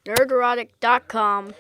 Nerderotic.com.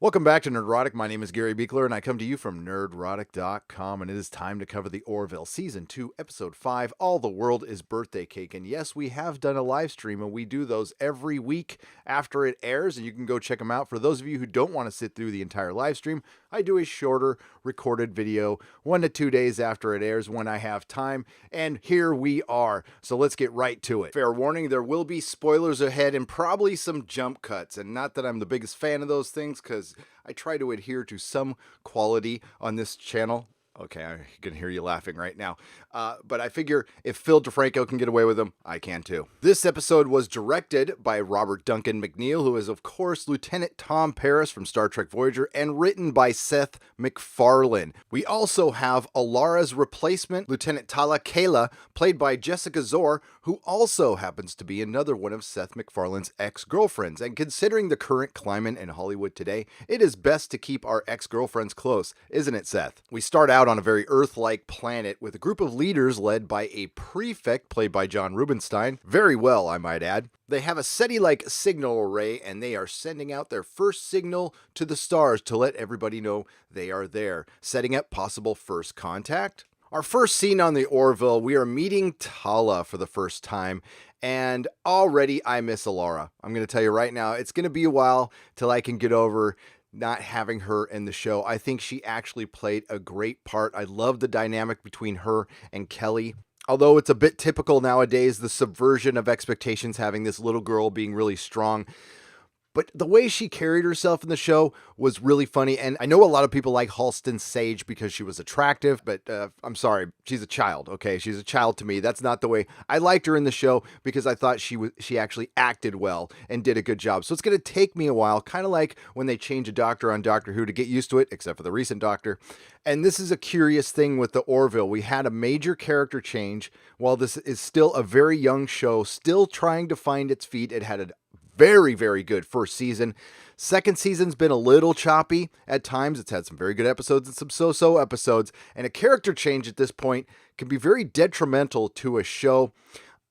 Welcome back to Nerderotic. My name is Gary Beekler, and I come to you from Nerderotic.com, and it is time to cover the Orville Season 2, Episode 5, All the World is Birthday Cake. And yes, we have done a live stream, and we do those every week after it airs, and you can go check them out. For those of you who don't want to sit through the entire live stream, I do a shorter recorded video 1 to 2 days after it airs when I have time, and here we are. So let's get right to it. Fair warning, there will be spoilers ahead and probably some jump cuts, and not that I'm the biggest fan of those things, because I try to adhere to some quality on this channel. Okay, I can hear you laughing right now. But I figure if Phil DeFranco can get away with them, I can too. This episode was directed by Robert Duncan McNeil, who is, of course, Lieutenant Tom Paris from Star Trek Voyager, and written by Seth MacFarlane. We also have Alara's replacement, Lieutenant Tala Kayla, played by Jessica Zor, who also happens to be another one of Seth MacFarlane's ex-girlfriends. And considering the current climate in Hollywood today, it is best to keep our ex-girlfriends close, isn't it, Seth? We start out on a very Earth-like planet with a group of leaders led by a prefect played by John Rubinstein. Very well, I might add. They have a SETI-like signal array, and they are sending out their first signal to the stars to let everybody know they are there, setting up possible first contact. Our first scene on the Orville, we are meeting Tala for the first time, and already I miss Alara. I'm going to tell you right now, it's going to be a while till I can get over not having her in the show. I think she actually played a great part. I love the dynamic between her and Kelly. Although it's a bit typical nowadays, the subversion of expectations, having this little girl being really strong. But the way she carried herself in the show was really funny. And I know a lot of people like Halston Sage because she was attractive, but I'm sorry, she's a child, okay? She's a child to me. That's not the way. I liked her in the show because I thought she actually acted well and did a good job. So it's going to take me a while, kind of like when they change a doctor on Doctor Who, to get used to it, except for the recent doctor. And this is a curious thing with the Orville. We had a major character change. While this is still a very young show, still trying to find its feet, it had a very, very good first season. Second season's been a little choppy at times. It's had some very good episodes and some so-so episodes. And a character change at this point can be very detrimental to a show.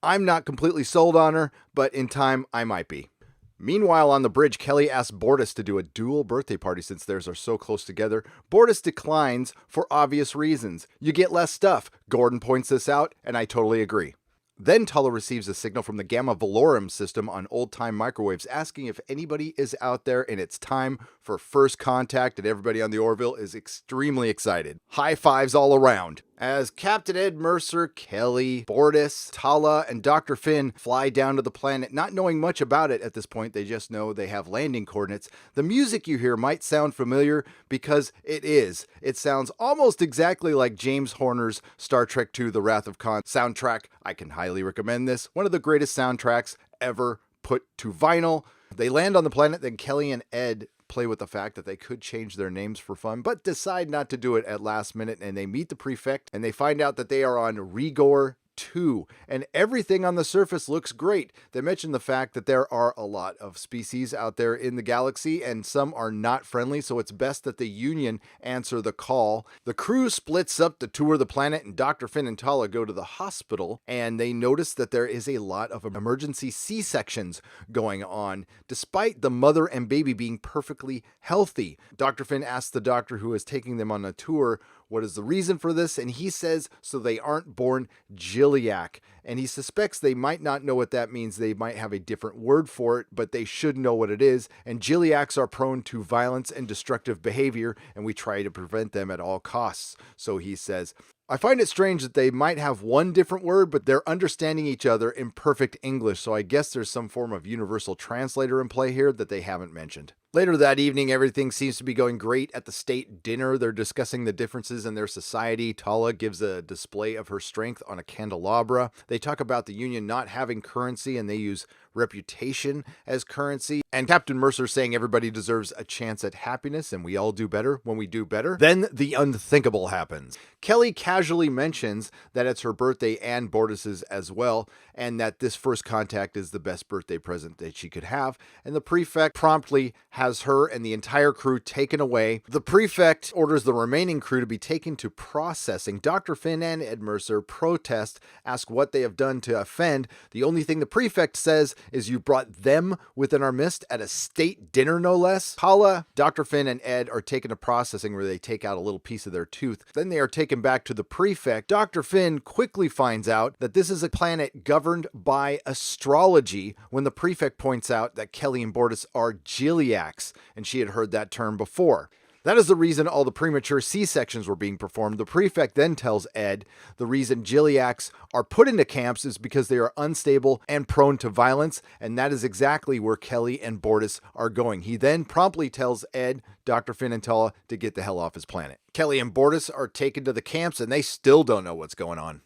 I'm not completely sold on her, but in time, I might be. Meanwhile, on the bridge, Kelly asks Bortus to do a dual birthday party since theirs are so close together. Bortus declines for obvious reasons. You get less stuff. Gordon points this out, and I totally agree. Then Tala receives a signal from the Gamma Valorum system on old-time microwaves asking if anybody is out there, and it's time for first contact, and everybody on the Orville is extremely excited. High fives all around. As Captain Ed Mercer, Kelly, Bortus, Tala, and Dr. Finn fly down to the planet, not knowing much about it at this point, they just know they have landing coordinates. The music you hear might sound familiar because it is. It sounds almost exactly like James Horner's Star Trek II: The Wrath of Khan soundtrack. I can highly recommend this. One of the greatest soundtracks ever put to vinyl. They land on the planet, then Kelly and Ed play with the fact that they could change their names for fun, but decide not to do it at last minute, and they meet the prefect, and they find out that they are on Rigor 2, and everything on the surface looks great. They mention the fact that there are a lot of species out there in the galaxy, and some are not friendly, so it's best that the Union answer the call. The crew splits up to tour the planet, and Dr. Finn and Tala go to the hospital, and they notice that there is a lot of emergency C-sections going on, despite the mother and baby being perfectly healthy. Dr. Finn asks the doctor who is taking them on a tour what is the reason for this, and he says so they aren't born Gilliac, and he suspects they might not know what that means. They might have a different word for it, but they should know what it is, and Gilliacs are prone to violence and destructive behavior, and we try to prevent them at all costs. So he says, I find it strange that they might have one different word, but they're understanding each other in perfect English, so I guess there's some form of universal translator in play here that they haven't mentioned. Later that evening, everything seems to be going great at the state dinner. They're discussing the differences in their society. Tala gives a display of her strength on a candelabra. They talk about the Union not having currency, and they use reputation as currency. And Captain Mercer saying everybody deserves a chance at happiness, and we all do better when we do better. Then the unthinkable happens. Kelly casually mentions that it's her birthday and Bortus's as well, and that this first contact is the best birthday present that she could have. And the prefect promptly has her and the entire crew taken away. The prefect orders the remaining crew to be taken to processing. Dr. Finn and Ed Mercer protest, ask what they have done to offend. The only thing the prefect says is you brought them within our midst at a state dinner, no less. Tala, Dr. Finn, and Ed are taken to processing where they take out a little piece of their tooth. Then they are taken back to the prefect. Dr. Finn quickly finds out that this is a planet governed by astrology when the prefect points out that Kelly and Bortus are Giliacs, and she had heard that term before. That is the reason all the premature C-sections were being performed. The prefect then tells Ed the reason Giliacs are put into camps is because they are unstable and prone to violence, and that is exactly where Kelly and Bortus are going. He then promptly tells Ed, Dr. Finn, and Tala to get the hell off his planet. Kelly and Bortus are taken to the camps, and they still don't know what's going on.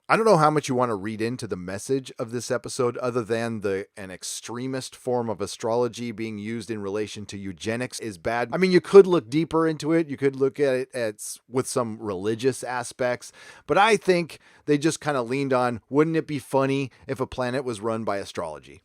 I don't know how much you want to read into the message of this episode other than an extremist form of astrology being used in relation to eugenics is bad. I mean, you could look deeper into it. You could look at it with some religious aspects, but I think they just kind of leaned on, wouldn't it be funny if a planet was run by astrology?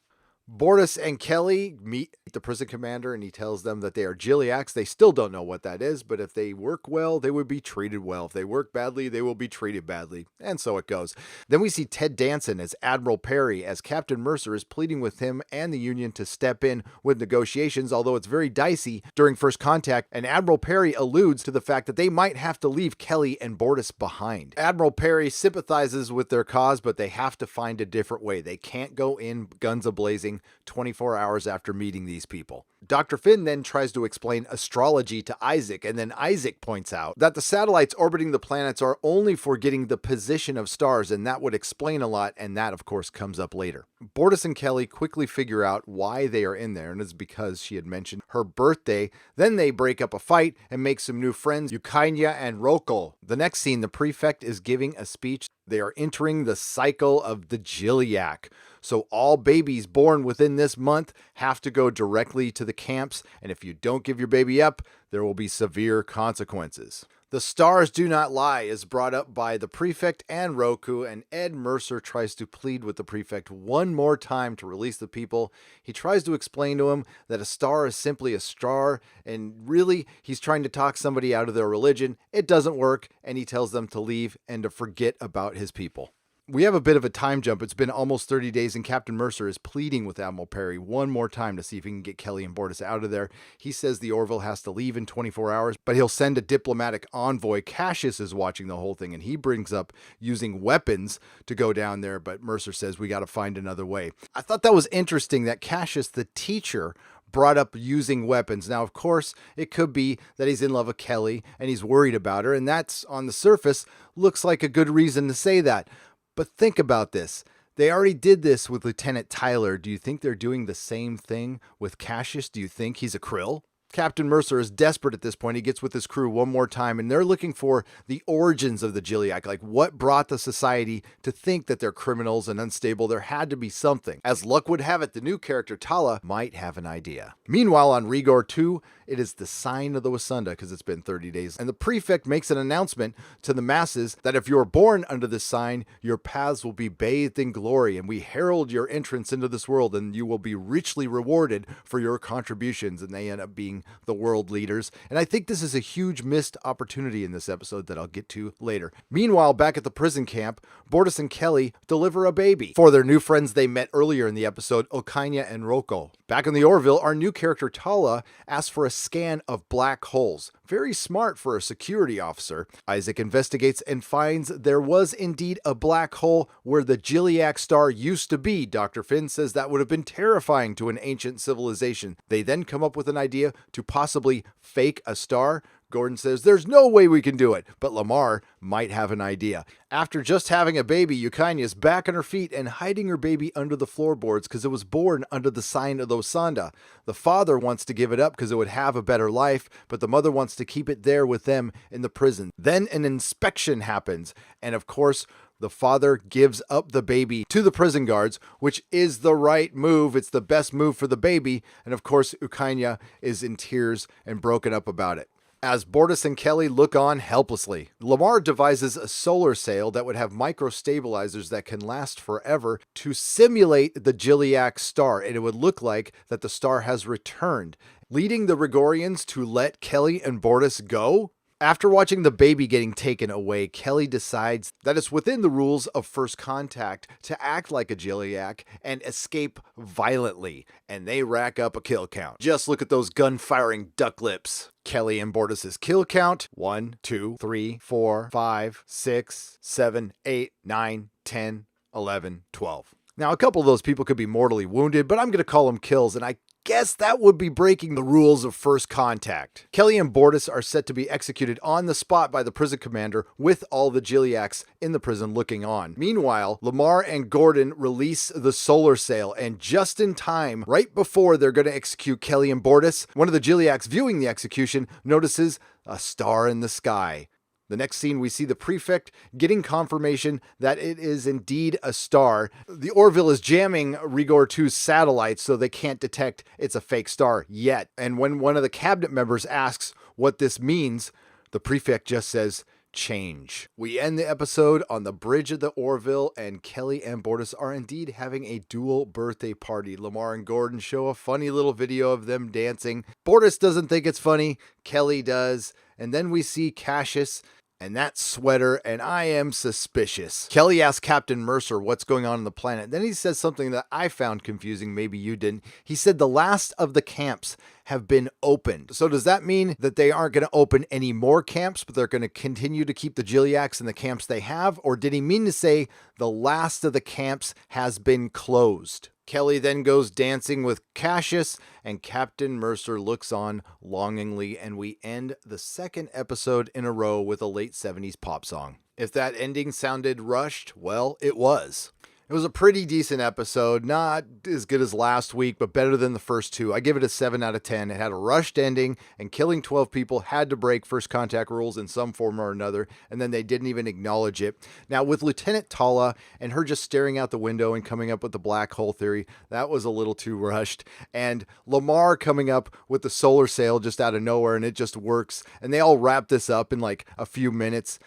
Bortus and Kelly meet the prison commander and he tells them that they are Giliacs. They still don't know what that is, but if they work well, they would be treated well. If they work badly, they will be treated badly. And so it goes. Then we see Ted Danson as Admiral Perry as Captain Mercer is pleading with him and the Union to step in with negotiations, although it's very dicey during first contact, and Admiral Perry alludes to the fact that they might have to leave Kelly and Bortus behind. Admiral Perry sympathizes with their cause, but they have to find a different way. They can't go in guns a-blazing 24 hours after meeting these people. Dr. Finn then tries to explain astrology to Isaac, and then Isaac points out that the satellites orbiting the planets are only for getting the position of stars, and that would explain a lot, and that, of course, comes up later. Bortus and Kelly quickly figure out why they are in there, and it's because she had mentioned her birthday. Then they break up a fight and make some new friends, y2mate and Roko. The next scene, the prefect is giving a speech. They are entering the cycle of the Giliac. So all babies born within this month have to go directly to the camps, and if you don't give your baby up, there will be severe consequences. The stars do not lie is brought up by the prefect and Roku, and Ed Mercer tries to plead with the prefect one more time to release the people. He tries to explain to him that a star is simply a star, and really, he's trying to talk somebody out of their religion. It doesn't work, and he tells them to leave and to forget about his people. We have a bit of a time jump. It's been almost 30 days, and Captain Mercer is pleading with Admiral Perry one more time to see if he can get Kelly and Bortus out of there. He says the Orville has to leave in 24 hours, but he'll send a diplomatic envoy. Cassius is watching the whole thing, and he brings up using weapons to go down there, but Mercer says we got to find another way. I thought that was interesting that Cassius, the teacher, brought up using weapons. Now, of course, it could be that he's in love with Kelly and he's worried about her, and that's, on the surface, looks like a good reason to say that. But think about this. They already did this with Lieutenant Tyler. Do you think they're doing the same thing with Cassius? Do you think he's a Krill? Captain Mercer is desperate at this point. He gets with his crew one more time, and they're looking for the origins of the Giliac. Like, what brought the society to think that they're criminals and unstable? There had to be something. As luck would have it, the new character, Tala, might have an idea. Meanwhile, on Rigor 2, it is the sign of the Wasunda, because it's been 30 days, and the prefect makes an announcement to the masses that if you're born under this sign, your paths will be bathed in glory, and we herald your entrance into this world, and you will be richly rewarded for your contributions. And they end up being the world leaders. And I think this is a huge missed opportunity in this episode that I'll get to later. Meanwhile, back at the prison camp, Bortus and Kelly deliver a baby for their new friends they met earlier in the episode, y2mate and Roko. Back in the Orville, our new character Tala asks for a scan of black holes. Very smart for a security officer. Isaac investigates and finds there was indeed a black hole where the Giliac star used to be. Dr. Finn says that would have been terrifying to an ancient civilization. They then come up with an idea to possibly fake a star. Gordon says there's no way we can do it, but Lamar might have an idea. After just having a baby, y2mate is back on her feet and hiding her baby under the floorboards because it was born under the sign of the Wasunda. The father wants to give it up because it would have a better life, but the mother wants to keep it there with them in the prison. Then an inspection happens, and of course, the father gives up the baby to the prison guards, which is the right move. It's the best move for the baby, and of course, y2mate is in tears and broken up about it. As Bortus and Kelly look on helplessly, Lamar devises a solar sail that would have micro-stabilizers that can last forever to simulate the Giliac star, and it would look like that the star has returned, leading the Rigorians to let Kelly and Bortus go. After watching the baby getting taken away, Kelly decides that it's within the rules of first contact to act like a Jiliak and escape violently, and they rack up a kill count. Just look at those gun-firing duck lips. Kelly and Bortus's kill count: 1, 2, 3, 4, 5, 6, 7, 8, 9, 10, 11, 12. Now, a couple of those people could be mortally wounded, but I'm going to call them kills, and I guess that would be breaking the rules of first contact. Kelly and Bortus are set to be executed on the spot by the prison commander, with all the Jiliaks in the prison looking on. Meanwhile, Lamar and Gordon release the solar sail, and just in time, right before they're going to execute Kelly and Bortus, one of the Jiliaks viewing the execution notices a star in the sky. The next scene, we see the prefect getting confirmation that it is indeed a star. The Orville is jamming Rigor 2's satellites so they can't detect it's a fake star yet. And when one of the cabinet members asks what this means, the prefect just says, change. We end the episode on the bridge of the Orville, and Kelly and Bortus are indeed having a dual birthday party. Lamar and Gordon show a funny little video of them dancing. Bortus doesn't think it's funny, Kelly does. And then we see Cassius and that sweater, and I am suspicious. Kelly asks Captain Mercer what's going on the planet. Then he says something that I found confusing, maybe you didn't. He said the last of the camps have been opened. So does that mean that they aren't going to open any more camps, but they're going to continue to keep the Jiliaks in the camps they have? Or did he mean to say the last of the camps has been closed? Kelly then goes dancing with Cassius, and Captain Mercer looks on longingly, and we end the second episode in a row with a late 70s pop song. If that ending sounded rushed, well, it was. It was a pretty decent episode, not as good as last week, but better than the first two. I give it a 7 out of 10. It had a rushed ending, and killing 12 people had to break first contact rules in some form or another, and then they didn't even acknowledge it. Now, with Lieutenant Tala and her just staring out the window and coming up with the black hole theory, that was a little too rushed. And Lamar coming up with the solar sail just out of nowhere, and it just works. And they all wrap this up in like a few minutes.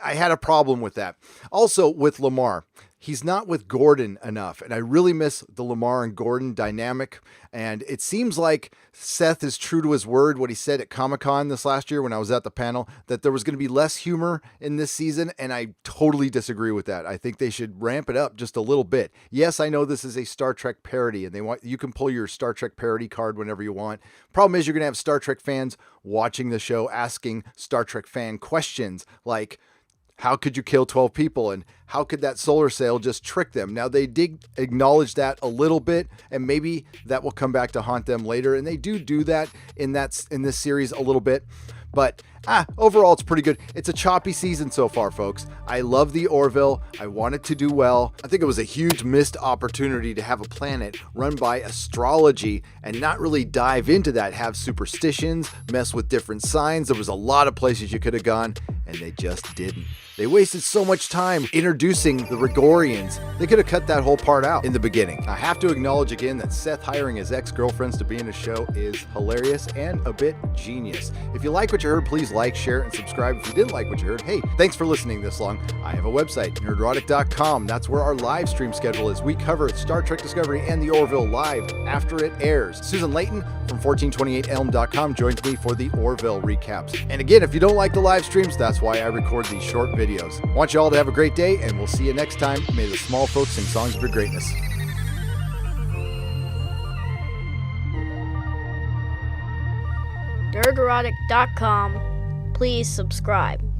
I had a problem with that. Also, with Lamar, he's not with Gordon enough, and I really miss the Lamar and Gordon dynamic. And it seems like Seth is true to his word, what he said at Comic-Con this last year when I was at the panel, that there was going to be less humor in this season, and I totally disagree with that. I think they should ramp it up just a little bit. Yes, I know this is a Star Trek parody, and you can pull your Star Trek parody card whenever you want. Problem is, you're going to have Star Trek fans watching the show asking Star Trek fan questions like, how could you kill 12 people? And how could that solar sail just trick them? Now, they did acknowledge that a little bit, and maybe that will come back to haunt them later. And they do that in this series a little bit. But overall, it's pretty good. It's a choppy season so far, folks. I love the Orville. I want it to do well. I think it was a huge missed opportunity to have a planet run by astrology and not really dive into that, have superstitions, mess with different signs. There was a lot of places you could have gone, and they just didn't. They wasted so much time introducing the Rigorians. They could have cut that whole part out in the beginning. I have to acknowledge again that Seth hiring his ex-girlfriends to be in a show is hilarious and a bit genius. If you like what you heard, please like, share, and subscribe. If you didn't like what you heard, hey, thanks for listening this long. I have a website, nerdrotic.com. That's where our live stream schedule is. We cover Star Trek Discovery and the Orville live after it airs. Susan Layton from 1428elm.com joins me for the Orville recaps. And again, if you don't like the live streams, that's why I record these short videos. I want you all to have a great day, and we'll see you next time. May the small folks sing songs of your greatness. nerdrotic.com. Please subscribe.